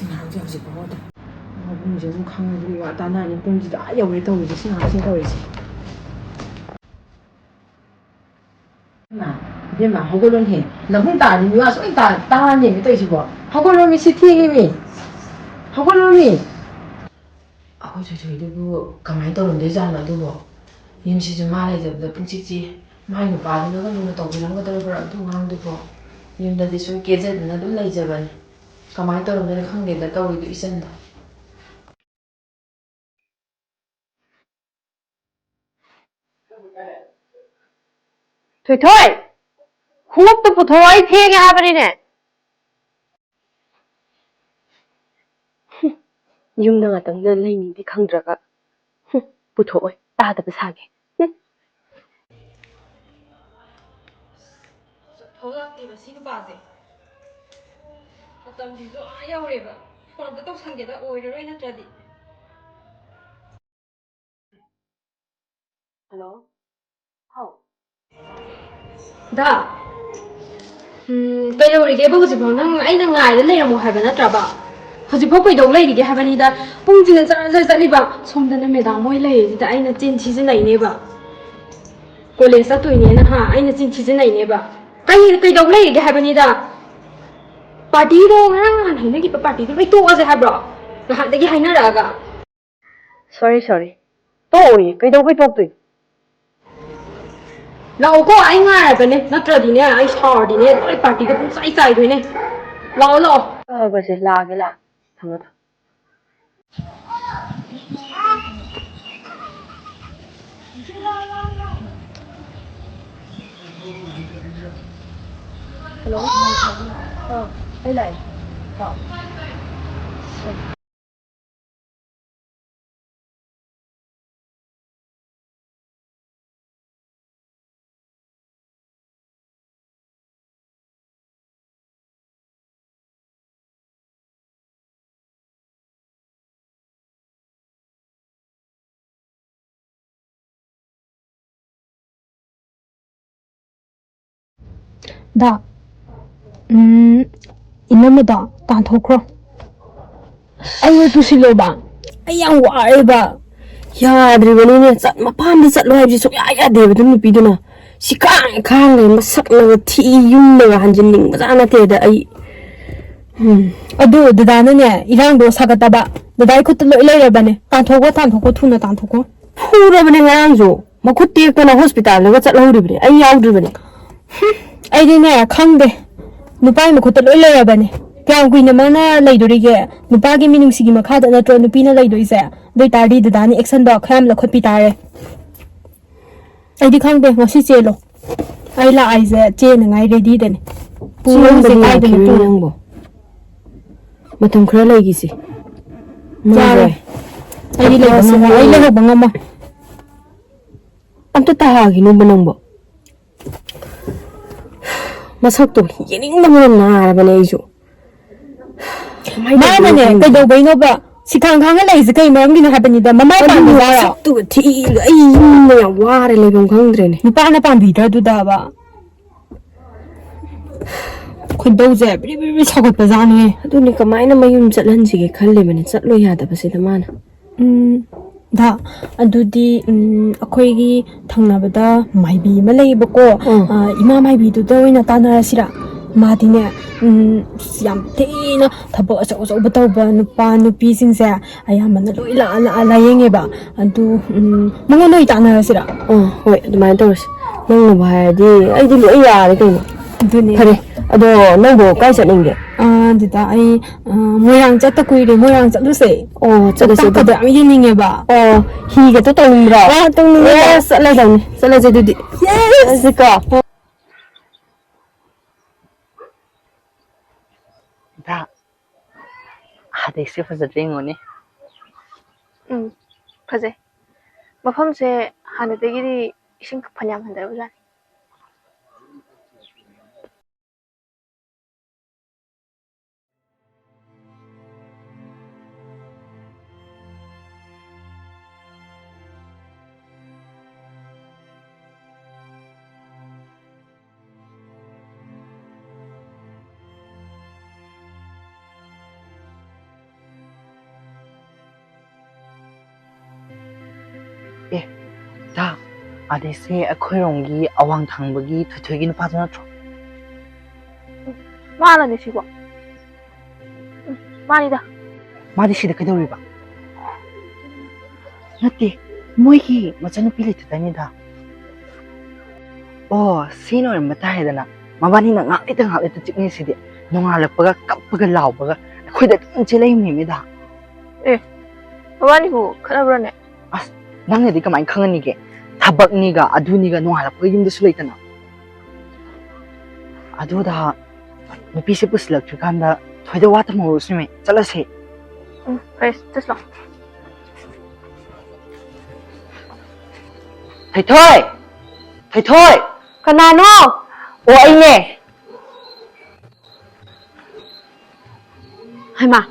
ꯉꯥꯏꯍꯥꯛꯁꯦ ꯍꯧꯖꯤꯛ ꯐꯥꯎꯕꯗ ꯃꯕꯨꯡꯁꯦ ꯑꯗꯨꯝ ꯈꯪꯉꯗꯤ ꯋꯥ ꯇꯥꯟꯅꯔꯅꯤ ꯄꯨꯡꯁꯤꯗ ꯌꯧꯔꯦ ꯇꯧꯔꯤꯁꯦ ꯁꯤ ꯉꯥꯏꯍꯥꯛꯁꯦ ꯇꯧꯔꯤꯁꯦ 이마 허걸론 해. 나 혼자 아니 와서 일단 따라하는 얘기 또 있고 허걸놈이 시팅이미 허걸놈이 아우 저희도 가만히 떠는 되잖아 누구 임시 좀 말해야 돼 punchik지 많이 빠지는 건 누구 떠비는 거들 그런 동안도 윤다디 술 깨져드나 좀 내져봐 가만히 떠는 데는 관계다 떠오리도 있었다 토이토이! 홍업도 부터와이 태양이 하버리네. ꯌꯨꯝꯗ ꯉꯥꯛꯇꯪꯗ ꯂꯩꯅꯤꯗꯤ ꯈꯪꯗ꯭ꯔꯒ ꯄꯨꯊꯣꯛꯑꯣꯏ ꯇꯥꯗꯕ ꯁꯥꯒꯦ ꯊꯣꯛꯂꯛꯇꯦꯕ ꯁꯤ ꯅꯨꯄꯥꯁꯦ ꯃꯇꯝꯁꯤꯁꯨ ꯌꯧꯔꯦꯕ ꯐꯣꯟ ꯑꯝꯇ ꯇꯧꯁꯟꯒꯦꯗ ꯑꯣꯏꯔꯔꯣꯏ ꯅꯠꯇ꯭ꯔꯗꯤ ꯍꯜꯂꯣ ꯍꯥꯎ ꯗꯥ ꯀꯩꯗꯧꯔꯤꯒꯦꯕ ꯍꯧꯖꯤꯛꯐꯥꯎ ꯅꯪ ꯑꯩꯅ ꯉꯥꯏꯔ ꯂꯩꯔꯝꯃꯣ ꯍꯥꯏꯕ ꯅꯠꯇ꯭ꯔꯕ ꯍꯧꯖꯤꯛꯐꯥꯎ ꯀꯩꯗꯧ ꯂꯩꯔꯤꯒꯦ ꯍꯥꯏꯕꯅꯤꯗ ꯄꯨꯡꯁꯤꯅ ꯆꯔ ꯆꯔ ꯆꯠꯂꯤꯕ ꯁꯣꯝꯗꯅ ꯃꯦꯗꯥꯝ ꯍꯣꯏ ꯂꯩꯔꯤꯁꯤꯗ ꯑꯩꯅ ꯆꯤꯟ ꯁꯤꯖꯤꯟꯅꯩꯅꯦꯕ ꯀꯣꯂꯦꯖ ꯆꯠꯇꯣꯏꯅꯦꯅ ꯑꯩꯅ ꯆꯤꯟ ꯁꯤꯖꯤꯟꯅꯩꯅꯦꯕ ꯀꯩꯗꯧ ꯂꯩꯔꯤꯒꯦ ꯍꯥꯏꯕꯅꯤꯗ ꯄꯥꯔꯇꯤꯗꯣ ꯉꯔꯥꯡ ꯅꯍꯥꯟ ꯍꯥꯏꯅꯈꯤꯕ ꯄꯥꯔꯇꯤꯗꯣ ꯂꯣꯏ ꯇꯣꯛꯑꯁꯦ ꯍꯥꯏꯕ꯭ꯔꯣ ꯅꯍꯥꯟꯗꯒꯤ ꯍꯥꯏꯅꯔꯛꯑꯒ ꯁꯣꯔꯤ ꯇꯣꯛꯑꯣꯏꯌꯦ ꯀꯩꯗꯧꯕꯩ ꯇꯣꯛꯇꯣꯏꯅꯣ ꯂꯥꯛꯑꯣꯀꯣ ꯑꯩ ꯉꯥꯏꯔꯕꯅꯦ ꯅꯠꯇ꯭ꯔꯗꯤꯅꯦ ꯑꯩ ꯁꯥꯎꯔꯗꯤꯅꯦ ꯂꯣꯏ ꯄꯥꯔꯇꯤꯗꯣ ꯄꯨꯡꯆꯥꯏ ꯆꯥꯏꯗꯣꯏꯅꯦ ꯂꯥꯛꯑꯣ ꯐꯕꯁꯦ ꯂꯥꯛꯑꯒꯦ ꯊꯝꯃꯣ ꯍꯜꯂꯣ ꯑꯩ ꯂꯥꯛꯑꯦ ꯗꯥ 이놈이다 ꯇꯥꯟꯊꯣꯛꯈ꯭ꯔꯣ ꯑꯩ ꯄꯨꯁꯤꯜꯂꯣꯕ ꯑꯩ ꯌꯥꯝ ꯋꯥꯔꯦꯕ ꯌꯥꯗ꯭ꯔꯤꯕꯅꯤꯅꯦ ꯃꯄꯥꯝꯗ ꯆꯠꯂꯣ ꯍꯥꯏꯕꯁꯤ ꯁꯨꯡꯌꯥ ꯌꯥꯗꯦꯕ ꯑꯗꯨꯝ ꯅꯨꯄꯤꯗꯨꯅ ꯁꯤ ꯈꯥꯡꯂꯦ ꯃꯁꯛꯅꯒ ꯊꯤ ꯌꯨꯝꯗꯒ ꯍꯟꯖꯤꯟꯅꯤꯡꯕꯖꯥꯠ ꯅꯠꯇꯦꯗ ꯑꯩ ꯑꯗꯨ ꯗꯗꯥꯅꯅꯦ ꯏꯔꯥꯡꯗꯣ ꯁꯥꯒꯠꯇꯕ ꯗꯗꯥꯏ ꯈꯨꯠꯇ ꯂꯣꯏ ꯂꯩꯔꯕꯅꯦ ꯇꯥꯟꯊꯣꯛꯈꯣ ꯊꯨꯅ ꯇꯥꯟꯊꯣꯛꯈꯣ ꯐꯨꯔꯕꯅꯦ ꯉꯔꯥꯡꯁꯨ ꯃꯈꯨꯠ ꯇꯦꯛꯇꯅ ꯍꯣꯁꯄꯤꯇꯥꯜꯗꯒ ꯆꯠꯍꯧꯔꯤꯕꯅꯦ ꯑꯩ ꯌꯥꯎꯗ꯭ꯔꯤꯕꯅꯦ ꯑꯩꯗꯤꯅꯦ ꯈꯪꯗꯦ ꯅꯨꯄꯥꯒꯤ ꯃꯈꯨꯠꯇ ꯂꯣꯏ ꯂꯩꯔꯕꯅꯦ ꯀꯌꯥꯝ ꯀꯨꯏꯅ ꯃꯥꯅ ꯂꯩꯗꯣꯔꯤꯒꯦ ꯅꯨꯄꯥꯒꯤ ꯃꯤꯅꯨꯡꯁꯤꯒꯤ ꯃꯈꯥꯗ ꯅꯠꯇ꯭ꯔꯣ ꯅꯨꯄꯤꯅ ꯂꯩꯗꯣꯏꯁꯦ ꯑꯗꯨ ꯑꯣꯏꯇꯥꯔꯗꯤ ꯗꯗꯥꯅ ꯑꯦꯛꯁꯟꯗꯣ ꯈꯔ ꯌꯥꯝ ꯂꯧꯈꯠꯄꯤ ꯇꯥꯔꯦ ꯑꯩꯗꯤ ꯈꯪꯗꯦ ꯉꯁꯤ ꯆꯦꯜꯂꯣ ꯑꯩ ꯂꯥꯛꯏꯁꯦ ꯆꯦꯅꯉꯥꯏ ꯔꯦꯗꯤꯗꯅꯦ ꯆꯦꯟꯕꯗꯤ ꯌꯥꯈꯤꯔꯣꯏ ꯅꯪꯕꯣ ꯃꯇꯝ ꯈꯔ ꯂꯩꯈꯤꯁꯤ ꯌꯥꯔꯣꯏ ꯑꯩꯗꯤ ꯂꯩꯍꯧꯕ ꯉꯝꯃꯣꯏ ꯑꯝꯇ ꯇꯥꯈꯤꯅꯨꯕ ꯅꯪꯕꯣ ꯃꯁꯛꯇꯣ ꯌꯦꯡꯅꯤꯡꯗꯕꯅ ꯅꯥꯔꯕꯅꯦ ꯑꯩꯁꯨ ꯃꯥꯅꯅꯦ ꯀꯩꯗꯧꯕꯩꯅꯣꯕ ꯁꯤꯈꯥꯡ ꯈꯥꯡꯉ ꯂꯩꯔꯤꯁꯦ ꯀꯩ ꯃꯔꯝꯒꯤꯅꯣ ꯍꯥꯏꯕꯅꯤꯗ ꯃꯃꯥꯏ ꯄꯥꯟꯕꯖꯥꯔꯣ ꯃꯁꯛꯇꯨꯒ ꯊꯤꯒ ꯑꯩ ꯌꯨꯝꯗ ꯌꯥꯝ ꯋꯥꯔꯦ ꯂꯩꯐꯝ ꯈꯪꯗ꯭ꯔꯦꯅꯦ ꯅꯨꯄꯥꯅ ꯄꯥꯟꯕꯤꯗ꯭ꯔꯗꯨꯗꯕ ꯈꯣꯏꯗꯧꯁꯦ ꯕ꯭ꯔꯤ ꯕ꯭ꯔꯤ ꯁꯧꯒꯠꯄꯖꯥꯠꯅꯦ ꯑꯗꯨꯅꯤ ꯀꯃꯥꯏꯅ ꯃꯌꯨꯝ ꯆꯠꯍꯟꯁꯤꯒꯦ ꯈꯜꯂꯤꯕꯅꯦ ꯆꯠꯂꯣ ꯌꯥꯗꯕꯁꯤꯗ ꯃꯥꯅ ꯗꯥ ꯑꯗꯨꯗꯤ ꯑꯩꯈꯣꯏꯒꯤ ꯊꯪꯅꯕꯗ ꯃꯥꯏꯕꯤ ꯑꯃ ꯂꯩꯌꯦꯕꯀꯣ ꯏꯃꯥ ꯃꯥꯏꯕꯤꯗꯨꯗ ꯑꯣꯏꯅ ꯇꯥꯟꯅꯔꯁꯤꯔ ꯃꯥꯗꯤꯅꯦ ꯌꯥꯝ ꯊꯤꯅ ꯊꯕꯛ ꯑꯆꯧ ꯑꯆꯧꯕ ꯇꯧꯕ ꯅꯨꯄꯥ ꯅꯨꯄꯤꯁꯤꯡꯁꯦ ꯑꯌꯥꯝꯕꯅ ꯂꯣꯏ ꯂꯥꯛꯑ ꯂꯥꯏꯌꯦꯡꯉꯦꯕ ꯑꯗꯨ ꯃꯉꯣꯟꯗ ꯑꯣꯏ ꯇꯥꯟꯅꯔꯁꯤꯔ ꯍꯣꯏ ꯑꯗꯨꯃꯥꯏꯅ ꯇꯧꯔꯁꯤ ꯅꯪꯅꯕꯨ ꯍꯥꯏꯔꯗꯤ ꯑꯩꯗꯤ ꯂꯣꯏ ꯌꯥꯔꯦ ꯀꯩꯅꯣ ꯑꯗꯨꯅꯦ ꯐꯔꯦ ꯑꯗꯣ ꯅꯪꯕꯨ ꯀꯥꯏ ꯆꯠꯅꯤꯡꯒꯦ ꯑꯗꯨꯗ ꯑꯩ ꯃꯣꯏꯔꯥꯡ ꯆꯠꯇ ꯀꯨꯏꯔꯦ ꯃꯣꯏꯔꯥꯡ ꯆꯠꯂꯨꯁꯦ ꯂꯣꯛꯇꯥꯛꯀꯗꯣ ꯌꯥꯝ ꯌꯦꯡꯅꯤꯡꯉꯦꯕ ꯍꯤꯒꯇꯣ ꯇꯣꯡꯅꯤꯡꯕ꯭ꯔꯣ ꯇꯣꯡꯅꯤꯡꯉꯦ ꯆꯠꯂꯁꯦ ꯑꯗꯨꯗꯤ ꯆꯠꯂꯁꯤꯀꯣ ꯑꯗꯩꯁꯨ ꯐꯖꯗ꯭ꯔꯦ ꯌꯦꯡꯉꯣꯅꯦ ꯐꯖꯩ ꯃꯐꯝꯁꯦ ꯍꯥꯟꯅꯗꯒꯤꯗꯤ ꯏꯁꯤꯡ ꯐꯅꯌꯥꯝ ꯍꯟꯊꯔꯕꯖꯥꯠꯅꯤ 다 아데세 아코이롱기 아왕 당버기 퇴퇴기 누파도 나트로 마라네 시고. 마니다. 마디 시데 그대로이바 나티 모이기 마차누피 레트다니다 시노를 마타해다나 마바니나 ngakita 찍니 시데 농알락바가 깝바가 라오바가 아코이다 찔레임입니다 마바니부 카나브라네. ꯅꯪꯅꯗꯤ ꯀꯃꯥꯏꯅ ꯈꯪꯉꯅꯤꯒꯦ ꯊꯕꯛꯅꯤꯒ ꯑꯗꯨꯅꯤꯒ ꯅꯣꯡꯉꯥꯜꯂꯛꯄꯒ ꯌꯨꯝꯗꯁꯨ ꯂꯩꯇꯅ ꯑꯗꯨꯗ ꯅꯨꯄꯤꯁꯦ ꯄꯨꯁꯤꯜꯂꯛꯇ꯭ꯔꯤꯀꯥꯟꯗ ꯊꯣꯏꯗ ꯋꯥ ꯇꯝꯍꯧꯔꯁꯤꯃꯦ ꯆꯠꯂꯁꯦ 그래, 됐어. ꯊꯣꯏꯊꯣꯏ ꯊꯣꯏꯊꯣꯏ 그나노! ꯑꯩꯅꯦ 하이마,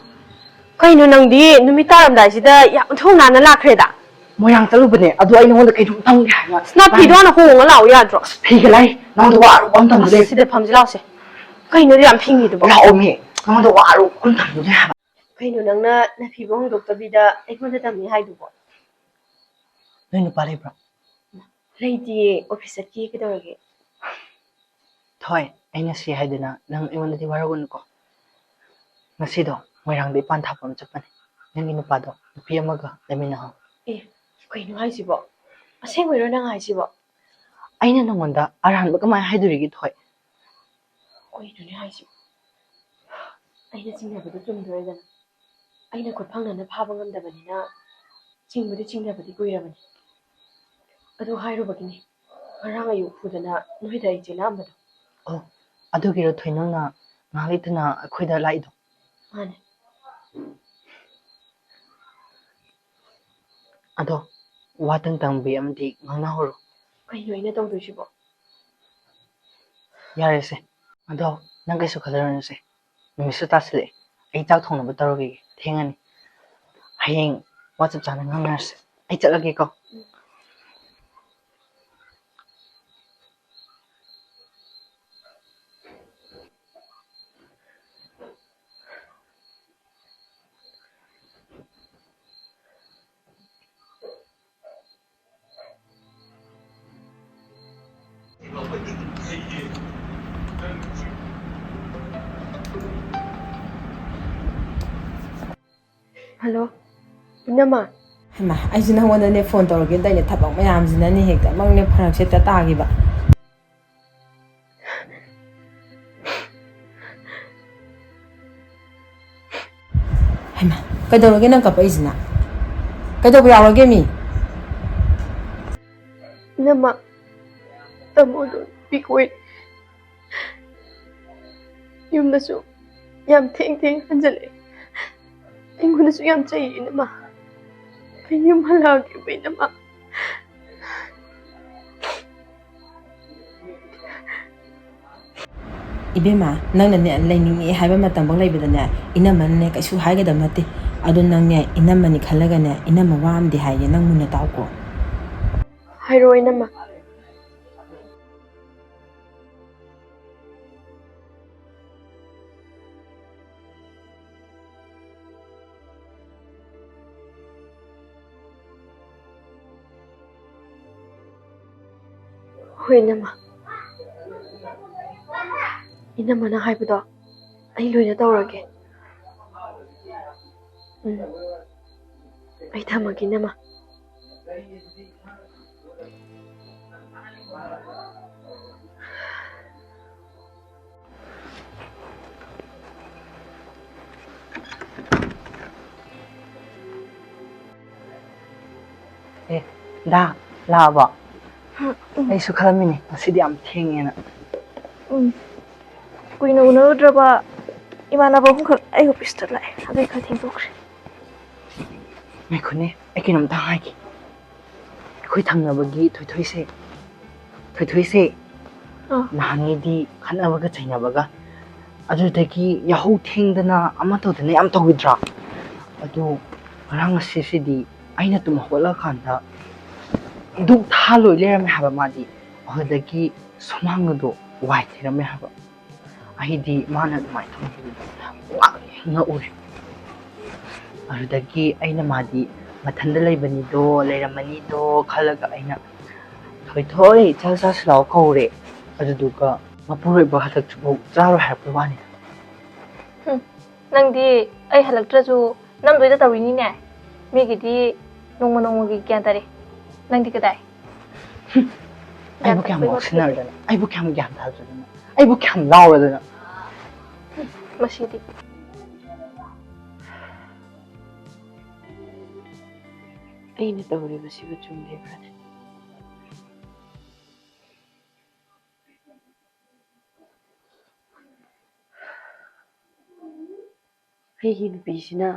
그이노 낭디 눈이 따름다시다 야, 통나는 라크레다. ꯃꯣꯏꯔꯥꯡ ꯆꯠꯂꯨꯕꯅꯦ ꯑꯗꯨ ꯑꯩ ꯅꯉꯣꯟꯗ ꯀꯩꯅꯣꯝ ꯇꯝꯒꯦ ꯍꯥꯏꯕ 스나피도 하나 호응을 나오 야드로. ꯐꯤꯒ ꯂꯩ ꯅꯉꯣꯟꯗ ꯋꯥ ꯑꯔꯨꯕ ꯑꯃ ꯇꯝꯗꯣꯏ 시대 밤지 나오세. 그이노도 안 핑기도 봐. ꯂꯥꯛꯑꯣꯃꯤ ꯅꯉꯣꯟꯗ ꯋꯥ ꯑꯔꯨꯕ ꯑꯃ ꯇꯝꯗꯣꯏ ꯍꯥꯏꯕ 그이노 낭나 나 피봉 독더비다 에콘데 담니 하이두고. ꯅꯣꯏ ꯅꯨꯄꯥ ꯂꯩꯕ꯭ꯔꯣ 레이디 오피스 키 그더게. ꯊꯣꯏ ꯑꯩꯅ ꯁꯤ ꯍꯥꯏꯗꯅ ꯅꯪ ꯑꯩꯉꯣꯟꯗꯗꯤ ꯋꯥꯔꯧꯒꯅꯨꯀꯣ ꯉꯁꯤꯗꯣ ꯃꯣꯏꯔꯥꯡꯗ ꯏꯄꯥꯟ ꯊꯥꯞꯄ ꯑꯃ ꯆꯠꯄꯅꯦ ꯅꯪꯒꯤ ꯅꯨꯄꯥꯗꯣ ꯅꯨꯄꯤ ꯑꯃꯒ ꯂꯩꯃꯤꯟꯅꯍꯧ 그이노 하이지보. 아생외로 낭 하이지보. ꯑꯩꯅ ꯅꯉꯣꯟꯗ ꯑꯔꯥꯟꯕ ꯀꯃꯥꯏꯅ ꯍꯥꯏꯗꯣꯔꯤꯒꯦ ꯊꯣꯏ 그이노네 하이지보. 아이나 징나버도 좀 더해잖아. 아이나 곧 방나나 파방 간다버니나 징부도 징나버디 꾸이라버니. 아도 하이로버기니. 말랑 아유 후드나 너희다 이제나 안 봐도. ꯑꯗꯨꯒꯤꯔꯣ ꯊꯣꯏ ꯅꯪꯅ ꯉꯥꯏꯍꯥꯛ ꯂꯩꯇꯅ ꯑꯩꯈꯣꯏꯗ ꯂꯥꯛꯏꯗꯣ 마네. ꯑꯗꯣ ꯋꯥꯇꯪ ꯇꯪꯕꯤ ꯑꯃꯗꯤ ꯉꯥꯡꯅꯍꯧꯔꯣ 그이노 이나 떠오르시보. ꯌꯥꯔꯦꯁꯦ ꯑꯗꯣ ꯅꯪ ꯀꯩꯁꯨ ꯈꯜꯂꯔꯅꯨꯁꯦ ꯅꯨꯃꯤꯠꯁꯨ ꯇꯥꯁꯤꯜꯂꯛꯑꯦ ꯑꯩ ꯆꯥꯛ ꯊꯣꯡꯅꯕ ꯇꯧꯔꯒꯤꯒꯦ ꯊꯦꯡꯉꯅꯤ ꯍꯌꯦꯡ ꯋꯥꯆꯞ ꯆꯥꯅ ꯉꯥꯡꯅꯔꯁꯦ ꯑꯩ ꯆꯠꯂꯒꯦꯀꯣ 할로. 이나마. ꯍꯩꯃꯥ ꯑꯩꯁꯨ ꯅꯪꯉꯣꯟꯗꯅꯦ ꯐꯣꯟ ꯇꯧꯔꯒꯦ ꯇꯧꯔꯤꯅꯦ ꯊꯕꯛ ꯃꯌꯥꯝꯁꯤꯅꯅꯦ ꯍꯦꯛꯇ ꯃꯪꯅꯦ ꯐꯔꯛꯁꯦ ꯍꯦꯛꯇ ꯇꯥꯈꯤꯕ ꯍꯩꯃꯥ ꯀꯩꯗꯧꯔꯒꯦ ꯅꯪ ꯀꯞꯄꯛꯏꯁꯤꯅ ꯀꯩꯗꯧꯕ ꯌꯥꯎꯔꯒꯦ ꯃꯤ 이나마. 따모도 비고이. 윰나수 얌 탱탱 한절래. 앵구나수 얌 짜이 이나마. 그윰 할라게 왜 이나마. 이베마 ꯅꯪꯅꯅꯦ ꯂꯩꯅꯤꯡꯉꯦ ꯍꯥꯏꯕ ꯃꯇꯝꯐꯥꯎ ꯂꯩꯕꯗꯅꯦ ꯏꯅꯝꯃꯅꯅꯦ ꯀꯩꯁꯨ ꯍꯥꯏꯒꯗꯕ ꯅꯠꯇꯦ ꯑꯗꯨ ꯅꯪꯅꯦ ꯏꯅꯝꯃꯅꯤ ꯈꯜꯂꯒꯅꯦ ꯏꯅꯝꯃ ꯋꯥ ꯑꯃꯗꯤ ꯍꯥꯏꯒꯦ ꯅꯪ ꯃꯨꯟꯅ ꯇꯥꯎꯀꯣ 하이로 이나마. 이나마. 이나마나 하이보다 아이 로이나 떠오르게. 아이 담아기 이나마. 다 ꯂꯥꯛꯑꯕꯣ ꯑꯩꯁꯨ ꯈꯜꯂꯝꯃꯤꯅꯦ ꯉꯁꯤꯗꯤ ꯌꯥꯝ ꯊꯦꯡꯉꯦꯅ 꾸이나 우나우드라바 이만하바 홍클 아이고 비슷할라. 아들 카팅 독그래. ꯉꯥꯏꯈꯣꯅꯦ ꯑꯩ ꯀꯩꯅꯣꯝꯇ ꯍꯥꯏꯒꯦ ꯑꯩꯈꯣ이 ꯊꯪꯅꯕꯒꯤ ꯊꯣꯏꯊꯣꯏꯁꯦ ꯅꯍꯥꯟꯉꯩꯗꯤ ꯈꯠꯅꯕꯒ ꯆꯩꯅꯕꯒ ꯑꯗꯨꯗꯒꯤ ꯌꯥꯍꯧ ꯊꯦꯡꯗꯅ ꯑꯃ ꯇꯧꯗꯅ ꯌꯥꯝ ꯇꯧꯈꯤꯗ꯭ꯔꯥ ꯑꯗꯨ ꯉꯔꯥꯡ ꯉꯁꯤꯁꯤꯗꯤ ꯑꯩꯅ ꯇꯨꯝ ꯍꯧꯒꯠꯂꯀꯥꯟꯗ ꯗꯨꯛ ꯊꯥ ꯂꯣꯏ ꯂꯩꯔꯝꯃꯦ ꯍꯥꯏꯕ ꯃꯥꯗꯤ ꯑꯗꯨꯗꯒꯤ ꯁꯨꯃꯥꯡꯒꯗꯣ ꯋꯥꯏ ꯂꯩꯔꯝꯃꯦ ꯍꯥꯏꯕ ꯑꯩꯗꯤ ꯃꯥꯅ ꯑꯗꯨꯃꯥꯏꯅ ꯊꯝꯈꯤꯕꯗꯣ ꯉꯥꯛꯎꯔꯦ ꯑꯗꯨꯗꯒꯤ ꯑꯩꯅ ꯃꯥꯗꯤ ꯃꯊꯟꯗ ꯂꯩꯕꯅꯤꯗꯣ ꯂꯩꯔꯝꯃꯅꯤꯗꯣ ꯈꯜꯂꯒ ꯑꯩꯅ ꯊꯣꯏ ꯆꯥꯛ ꯆꯥꯁꯤ ꯂꯥꯎ ꯀꯧꯔꯦ ꯑꯗꯨꯗꯨꯒ ꯃꯄꯨꯔꯣꯏꯕ ꯍꯜꯂꯛꯇ꯭ꯔꯤꯐꯥꯎ ꯆꯥꯔꯣꯏ ꯍꯥꯏꯔꯛꯄꯩ ꯋꯥꯅꯤꯗ ꯅꯪꯗꯤ ꯑꯩ ꯍꯜꯂꯛꯇ꯭ꯔꯁꯨ ꯅꯝꯗꯣꯏꯗ ꯇꯧꯔꯤꯅꯤꯅꯦ ꯃꯤꯒꯤꯗꯤ ꯅꯣꯡꯃ ꯅꯣꯡꯃꯒꯤ ꯒ꯭ꯌꯥꯟ ꯇꯥꯔꯦ ꯅꯪꯗꯤ ꯀꯗꯥꯏ ꯑꯩꯕꯨ ꯀꯌꯥꯝ ꯉꯥꯎꯁꯤꯟꯅꯔꯗꯅ ꯑꯩꯕꯨ ꯀꯌꯥꯝ ꯒ꯭ꯌꯥꯟ ꯇꯥꯗ꯭ꯔꯗꯅ ꯑꯩꯕꯨ ꯀꯌꯥꯝ ꯂꯥꯎꯔꯗꯅ ꯃꯁꯤꯗꯤ ꯑꯩꯅ ꯇꯧꯔꯤꯕꯁꯤꯕꯨ ꯆꯨꯝꯂꯤꯕ꯭ꯔꯥꯅꯦ ꯑꯩꯒꯤ ꯅꯨꯄꯤꯁꯤꯅ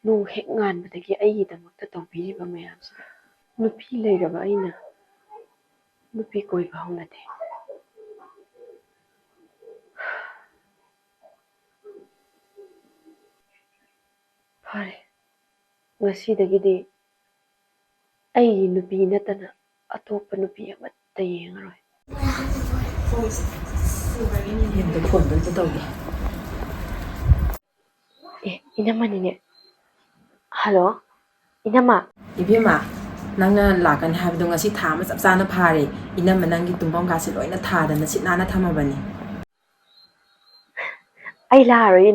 ꯅꯣꯡ ꯍꯦꯛ ꯉꯥꯟꯕꯗꯒꯤ ꯑꯩꯒꯤꯗꯃꯛꯇ ꯇꯧꯕꯤꯔꯤꯕ ꯃꯌꯥꯝꯁꯤꯗ ꯅꯨꯄꯤ ꯂꯩꯔꯕ ꯑꯩꯅ ꯅꯨꯄꯤ ꯀꯣꯏꯕ ꯍꯧꯅꯗꯦ ꯐꯔꯦ ꯉꯁꯤꯗꯒꯤꯗꯤ ꯑꯩꯒꯤ ꯅꯨꯄꯤ ꯅꯠꯇꯅ ꯑꯇꯣꯞꯄ ꯅꯨꯄꯤ ꯑꯃꯠꯇ ꯌꯦꯡꯉꯔꯣꯏ ꯌꯨꯝꯗ ꯐꯣꯟꯗ ꯑꯝꯇ ꯇꯧꯒꯦ ꯏꯅꯝꯃꯅꯤꯅꯦ ꯍꯜꯂꯣ 이남아 이비엠아 ꯅꯪꯅ ꯂꯥꯛꯀꯅꯤ ꯍꯥꯏꯕꯗꯣ ꯉꯁꯤ ꯊꯥ ꯑꯃ ꯆꯞ ꯆꯥꯅ ꯐꯥꯔꯦ ꯏꯅꯝꯃ ꯅꯪꯒꯤ ꯇꯨꯝꯐꯝꯒꯥꯁꯦ ꯂꯣꯏꯅ ꯊꯥꯗꯅ ꯁꯤꯠ ꯅꯥꯟꯅ ꯊꯝꯃꯕꯅꯤ ꯑꯩ ꯂꯥꯛꯑꯔꯣꯏ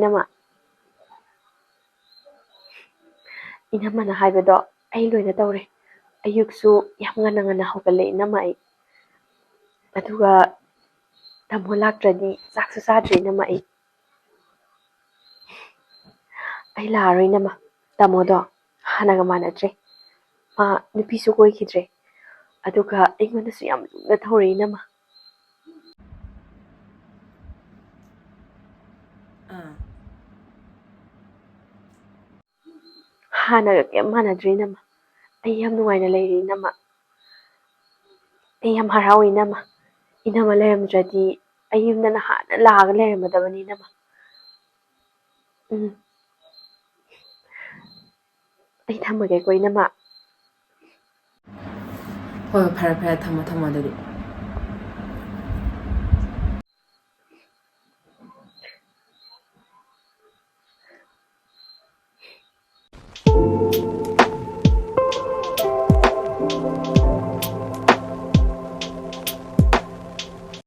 이남아ꯅ ꯍꯥꯏꯕꯗꯣ ꯑꯩ ꯂꯣꯏꯅ ꯇꯧꯔꯦ ꯑꯌꯨꯛꯁꯨ ꯌꯥꯝ ꯉꯟꯅ ꯉꯟꯅ ꯍꯧꯒꯠꯂꯦ 이남아 ꯑꯩ ꯑꯗꯨꯒ ꯇꯥꯃꯣ ꯂꯥꯛꯇ꯭ꯔꯗꯤ ꯆꯥꯛꯁꯨ ꯆꯥꯗ꯭ꯔꯦ 이남아 ꯑꯩ ꯂꯥꯛꯑꯔꯣꯏ 이남아 ꯇꯥꯃꯣꯗꯣ ꯍꯥꯟꯅꯒ ꯃꯥꯟꯅꯗ꯭ꯔꯦ ꯃꯥ ꯅꯨꯄꯤꯁꯨ ꯀꯣꯏꯈꯤꯗ꯭ꯔꯦ ꯑꯗꯨꯒ ꯑꯩꯉꯣꯟꯗꯁꯨ ꯌꯥꯝ ꯂꯨꯅ ꯇꯧꯔꯦ 이남아 ꯍꯥꯟꯅꯒ ꯀꯩꯝ ꯃꯥꯟꯅꯗ꯭ꯔꯦ 이남아 ꯑꯩ ꯌꯥꯝ ꯅꯨꯡꯉꯥꯏꯅ ꯂꯩꯔꯦ 이남아 ꯑꯩ ꯌꯥꯝ ꯍꯔꯥꯎꯋꯦ 이남아 ꯂꯩꯔꯝꯗ꯭ꯔꯗꯤ ꯑꯩ ꯌꯨꯝꯗ ꯅꯍꯥꯟꯅ ꯂꯥꯛꯑꯒ ꯂꯩꯔꯝꯃꯗꯕꯅꯤ 이남아 ꯑꯩ ꯊꯝꯃꯒꯦꯀꯣ 이남아 ꯍꯣꯏ ꯐꯔꯦ ꯐꯔꯦ ꯊꯝꯃꯣ ꯊꯝꯃꯣ ꯑꯗꯨꯗꯤ